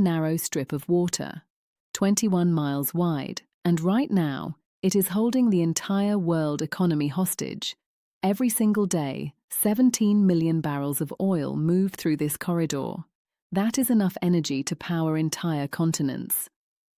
narrow strip of water, 21 miles wide, and right now, it is holding the entire world economy hostage. Every single day, 17 million barrels of oil move through this corridor. That is enough energy to power entire continents.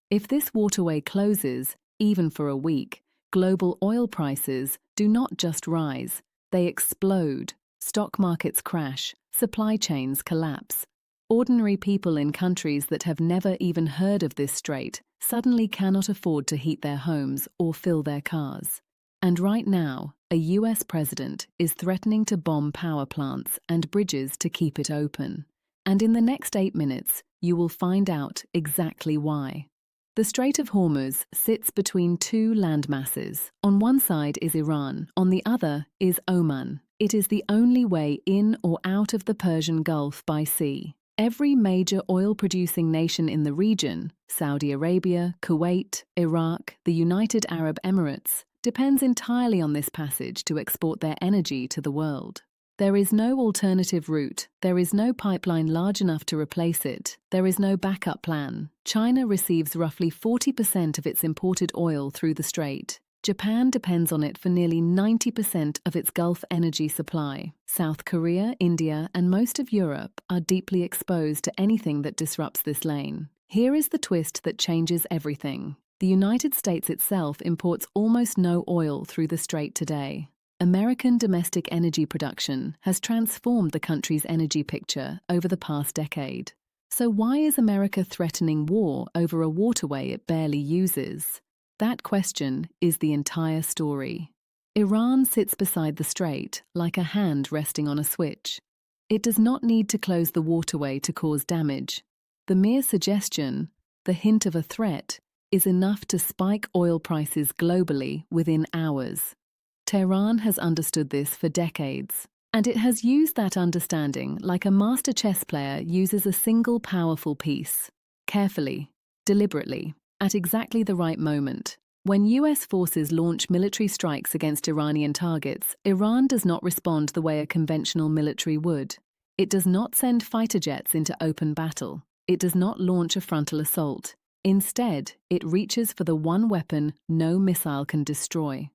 If this waterway closes, even for a week, global oil prices do not just rise, they explode. Stock markets crash, supply chains collapse. Ordinary people in countries that have never even heard of this strait suddenly cannot afford to heat their homes or fill their cars. And right now, a US president is threatening to bomb power plants and bridges to keep it open. And in the next 8 minutes, you will find out exactly why. The Strait of Hormuz sits between two landmasses. On one side is Iran, on the other is Oman. It is the only way in or out of the Persian Gulf by sea. Every major oil-producing nation in the region, Saudi Arabia, Kuwait, Iraq, the United Arab Emirates, depends entirely on this passage to export their energy to the world. There is no alternative route, there is no pipeline large enough to replace it, there is no backup plan. China receives roughly 40% of its imported oil through the strait. Japan depends on it for nearly 90% of its Gulf energy supply. South Korea, India, and most of Europe are deeply exposed to anything that disrupts this lane. Here is the twist that changes everything. The United States itself imports almost no oil through the strait today. American domestic energy production has transformed the country's energy picture over the past decade. So why is America threatening war over a waterway it barely uses? That question is the entire story. Iran sits beside the strait like a hand resting on a switch. It does not need to close the waterway to cause damage. The mere suggestion, the hint of a threat, is enough to spike oil prices globally within hours. Tehran has understood this for decades, and it has used that understanding like a master chess player uses a single powerful piece, carefully, deliberately, at exactly the right moment. When US forces launch military strikes against Iranian targets, Iran does not respond the way a conventional military would. It does not send fighter jets into open battle. It does not launch a frontal assault. Instead, it reaches for the one weapon no missile can destroy.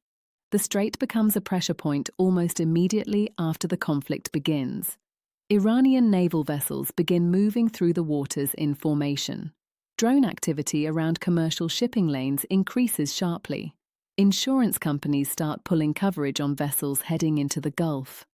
The strait becomes a pressure point almost immediately after the conflict begins. Iranian naval vessels begin moving through the waters in formation. Drone activity around commercial shipping lanes increases sharply. Insurance companies start pulling coverage on vessels heading into the Gulf.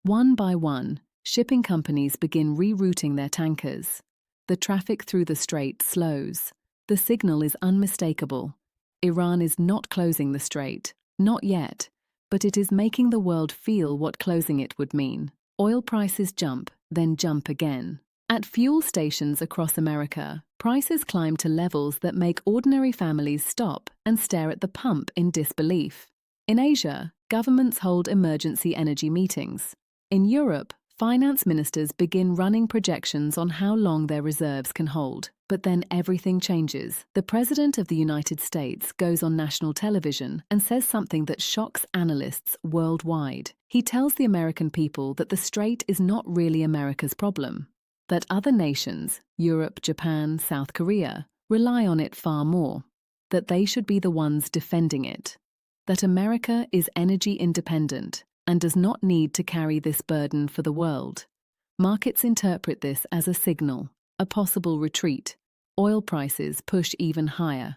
One by one, shipping companies begin rerouting their tankers. The traffic through the strait slows. The signal is unmistakable. Iran is not closing the strait. Not yet, but it is making the world feel what closing it would mean. Oil prices jump, then jump again. At fuel stations across America, prices climb to levels that make ordinary families stop and stare at the pump in disbelief. In Asia, governments hold emergency energy meetings. In Europe, finance ministers begin running projections on how long their reserves can hold. But then everything changes. The President of the United States goes on national television and says something that shocks analysts worldwide. He tells the American people that the strait is not really America's problem, that other nations, Europe, Japan, South Korea, rely on it far more, that they should be the ones defending it, that America is energy independent and does not need to carry this burden for the world. Markets interpret this as a signal, a possible retreat. Oil prices push even higher.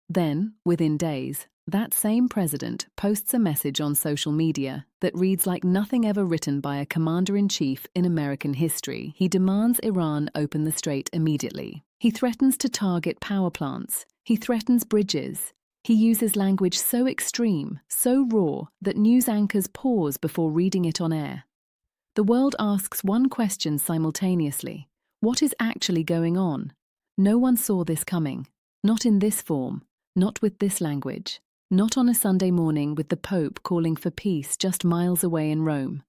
Then, within days, that same president posts a message on social media that reads like nothing ever written by a commander-in-chief in American history. He demands Iran open the strait immediately. He threatens to target power plants. He threatens bridges. He uses language so extreme, so raw, that news anchors pause before reading it on air. The world asks one question simultaneously. What is actually going on? No one saw this coming. Not in this form. Not with this language. Not on a Sunday morning with the Pope calling for peace just miles away in Rome.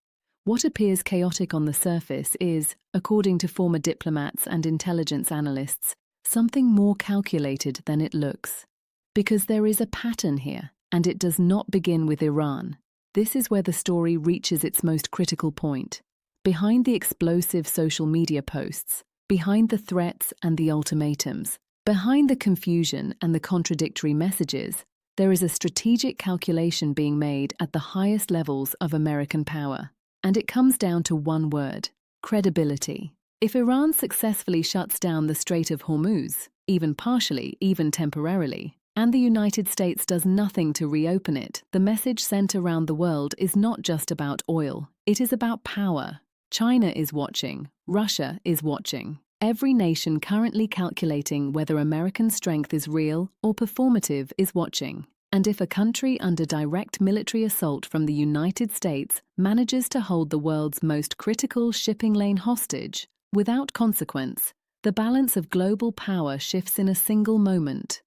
What appears chaotic on the surface is, according to former diplomats and intelligence analysts, something more calculated than it looks. Because there is a pattern here, and it does not begin with Iran. This is where the story reaches its most critical point. Behind the explosive social media posts, Behind the threats and the ultimatums, behind the confusion and the contradictory messages, there is a strategic calculation being made at the highest levels of American power. And it comes down to one word: credibility. If Iran successfully shuts down the Strait of Hormuz, even partially, even temporarily, and the United States does nothing to reopen it, the message sent around the world is not just about oil. It is about power. China is watching. Russia is watching. Every nation currently calculating whether American strength is real or performative is watching. And if a country under direct military assault from the United States manages to hold the world's most critical shipping lane hostage, without consequence, the balance of global power shifts in a single moment.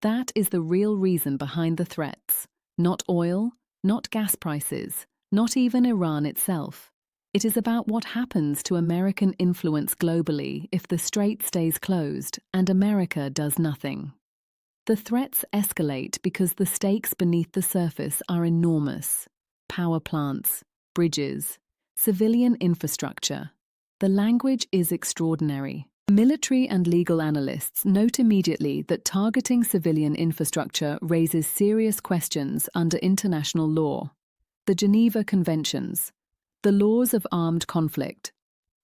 That is the real reason behind the threats. Not oil, not gas prices, not even Iran itself. It is about what happens to American influence globally if the strait stays closed and America does nothing. The threats escalate because the stakes beneath the surface are enormous. Power plants, bridges, civilian infrastructure. The language is extraordinary. Military and legal analysts note immediately that targeting civilian infrastructure raises serious questions under international law. The Geneva Conventions, the laws of armed conflict.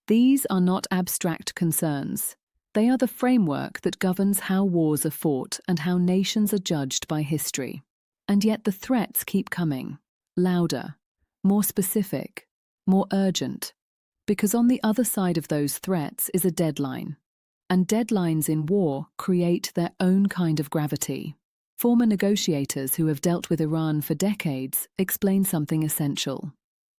These are not abstract concerns. They are the framework that governs how wars are fought and how nations are judged by history. And yet the threats keep coming, louder, more specific, more urgent. Because on the other side of those threats is a deadline. And deadlines in war create their own kind of gravity. Former negotiators who have dealt with Iran for decades explain something essential.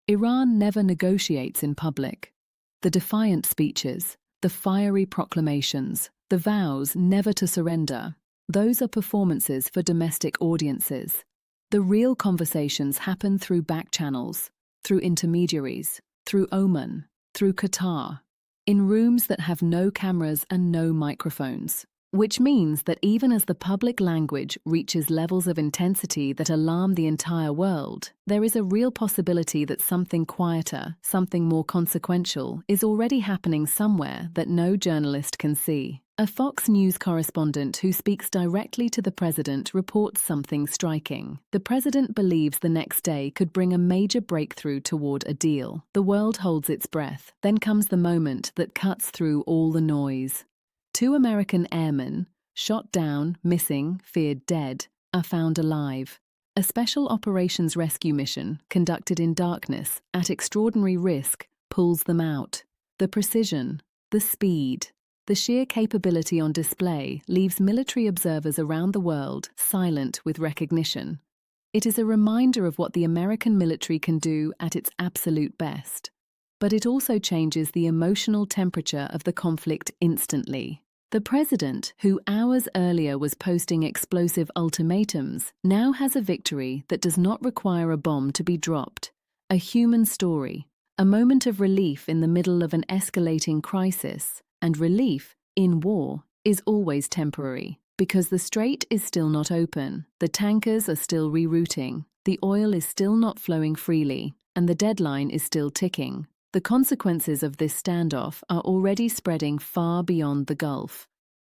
Iran never negotiates in public. The defiant speeches, the fiery proclamations, the vows never to surrender, those are performances for domestic audiences. The real conversations happen through back channels, through intermediaries, through Oman, through Qatar, in rooms that have no cameras and no microphones. Which means that even as the public language reaches levels of intensity that alarm the entire world, there is a real possibility that something quieter, something more consequential, is already happening somewhere that no journalist can see. A Fox News correspondent who speaks directly to the president reports something striking. The president believes the next day could bring a major breakthrough toward a deal. The world holds its breath. Then comes the moment that cuts through all the noise. 2 American airmen, shot down, missing, feared dead, are found alive. A special operations rescue mission, conducted in darkness, at extraordinary risk, pulls them out. The precision, the speed, the sheer capability on display leaves military observers around the world silent with recognition. It is a reminder of what the American military can do at its absolute best. But it also changes the emotional temperature of the conflict instantly. The president, who hours earlier was posting explosive ultimatums, now has a victory that does not require a bomb to be dropped. A human story, a moment of relief in the middle of an escalating crisis. And relief, in war, is always temporary, because the strait is still not open, the tankers are still rerouting, the oil is still not flowing freely, and the deadline is still ticking. The consequences of this standoff are already spreading far beyond the Gulf.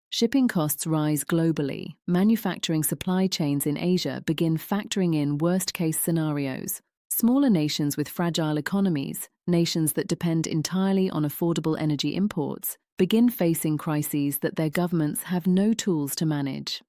Shipping costs rise globally. Manufacturing supply chains in Asia begin factoring in worst-case scenarios. Smaller nations with fragile economies, nations that depend entirely on affordable energy imports, begin facing crises that their governments have no tools to manage.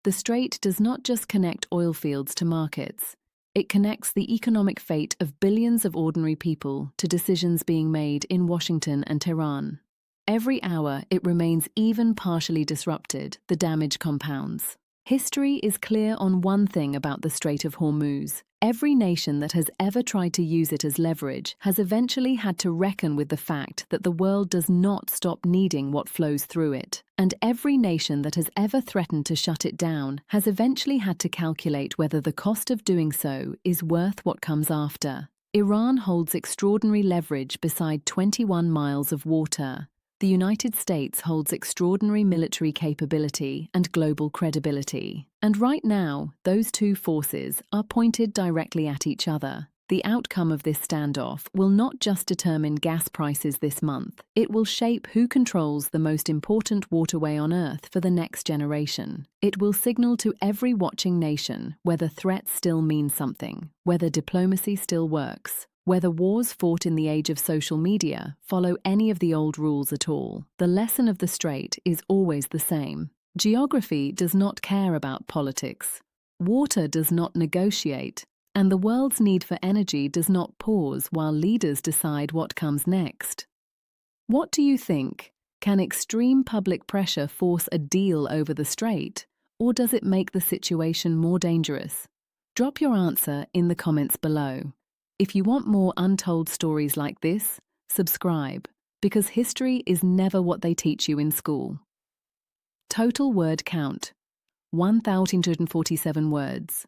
The strait does not just connect oil fields to markets. It connects the economic fate of billions of ordinary people to decisions being made in Washington and Tehran. Every hour it remains even partially disrupted, the damage compounds. History is clear on one thing about the Strait of Hormuz. Every nation that has ever tried to use it as leverage has eventually had to reckon with the fact that the world does not stop needing what flows through it. And every nation that has ever threatened to shut it down has eventually had to calculate whether the cost of doing so is worth what comes after. Iran holds extraordinary leverage beside 21 miles of water. The United States holds extraordinary military capability and global credibility. And right now, those two forces are pointed directly at each other. The outcome of this standoff will not just determine gas prices this month, it will shape who controls the most important waterway on Earth for the next generation. It will signal to every watching nation whether threats still mean something, whether diplomacy still works, whether wars fought in the age of social media follow any of the old rules at all. The lesson of the Strait is always the same. Geography does not care about politics. Water does not negotiate. And the world's need for energy does not pause while leaders decide what comes next. What do you think? Can extreme public pressure force a deal over the Strait, or does it make the situation more dangerous? Drop your answer in the comments below. If you want more untold stories like this, subscribe, because history is never what they teach you in school. Total word count: 1,147 words.